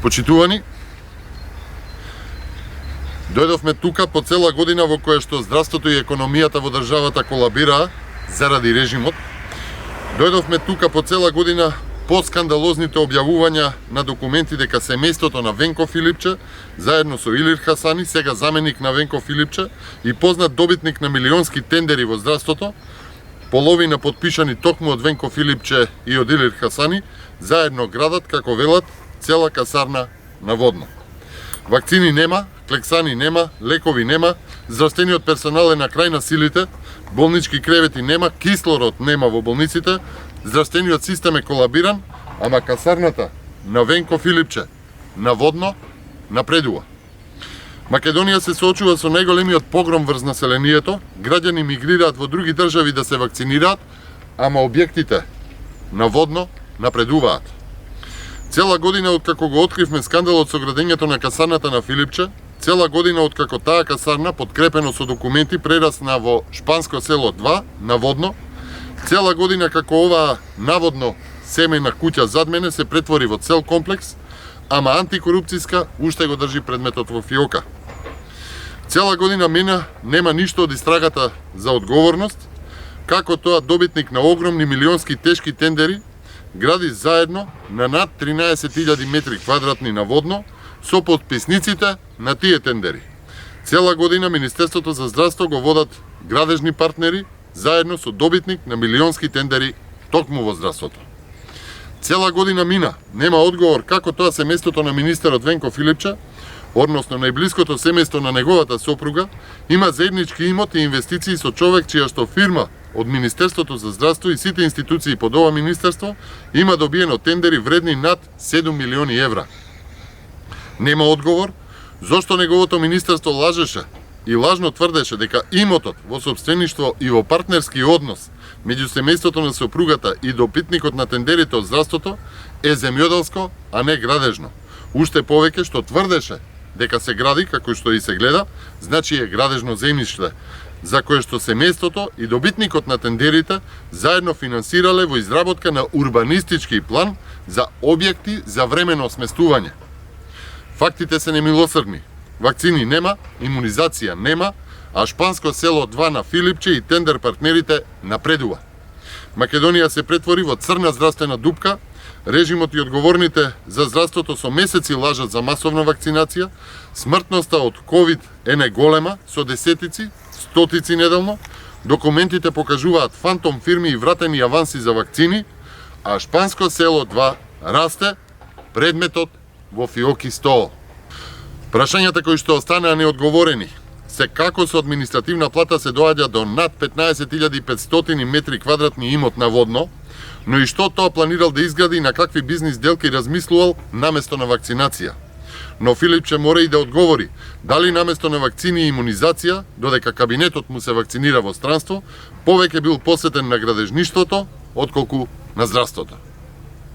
Почитувани, дојдовме тука по цела година во која што здравството и економијата во државата колабираа заради режимот. Дојдовме тука по цела година по скандалозните објавувања на документи дека семејството на Венко Филипче, заедно со Илир Хасани, сега заменик на Венко Филипче и познат добитник на милионски тендери во здравството, половина подпишани токму од Венко Филипче и од Илир Хасани, заедно градат, како велат, цела касарна на водно. Вакцини нема, клексани нема, лекови нема, здравствениот персонал е на крај на силите, болнички кревети нема, кислород нема во болниците, здравствениот систем е колабиран, ама касарната на Венко Филипче на водно напредува. Македонија се соочува со најголемиот погром врз населението, граѓани мигрираат во други држави да се вакцинираат, ама објектите на водно напредуваат. Цела година откако го откривме скандалот со градењето на касарната на Филипче, цела година откако таа касарна, подкрепено со документи, прерасна во Шпанско село 2 на водно, цела година како оваа наводно семејна куќа зад мене се претвори во цел комплекс, ама антикорупцијска уште го држи предметот во фиока. Цела година мина, нема ништо од истрагата за одговорност, како тоа добитник на огромни милионски тешки тендери гради заедно на над 13.000 метри квадратни на водно со подписниците на тие тендери. Цела година Министерството за здравство го водат градежни партнери заедно со добитник на милионски тендери токму во здравството. Цела година мина, нема одговор како тоа семејството на министерот Венко Филипче, односно најблиското семејство на неговата сопруга, има заеднички имот и инвестиции со човек чија што фирма од Министерството за здравство и сите институции под ова министерство има добиено тендери вредни над 7 милиони евра. Нема одговор зошто неговото министерство лажеше и лажно тврдеше дека имотот во сопствеништво и во партнерски однос меѓу семејството на сопругата и допитникот на тендерите од здравството е земјоделско, а не градежно. Уште повеќе што тврдеше дека се гради како што и се гледа, значи е градежно земјиште, за кое што семејството и добитникот на тендерите заедно финансирале во изработка на урбанистички план за објекти за временно сместување. Фактите се немилосрдни. Вакцини нема, имунизација нема, а Шпанско село 2 на Филипче и тендер партнерите напредува. Македонија се претвори во црна здравствена дупка, режимот и одговорните за здравството со месеци лажат за масовна вакцинација, смртноста од ковид е неголема, со десетици, стотици неделно, документите покажуваат фантом фирми и вратени аванси за вакцини, а Шпанско село 2 расте, предметот во фиоки стол. Прашањата кои што останаа неодговорени се како со административна плата се доаѓа до над 15.500 метри квадратни имот на водно, но и што тоа планирал да изгради и на какви бизнис делки размислувал наместо на вакцинација. Но Филипче мора и да одговори дали наместо на вакцини и имунизација, додека кабинетот му се вакцинира во странство, повеќе бил посетен на градежништвото отколку на здравството.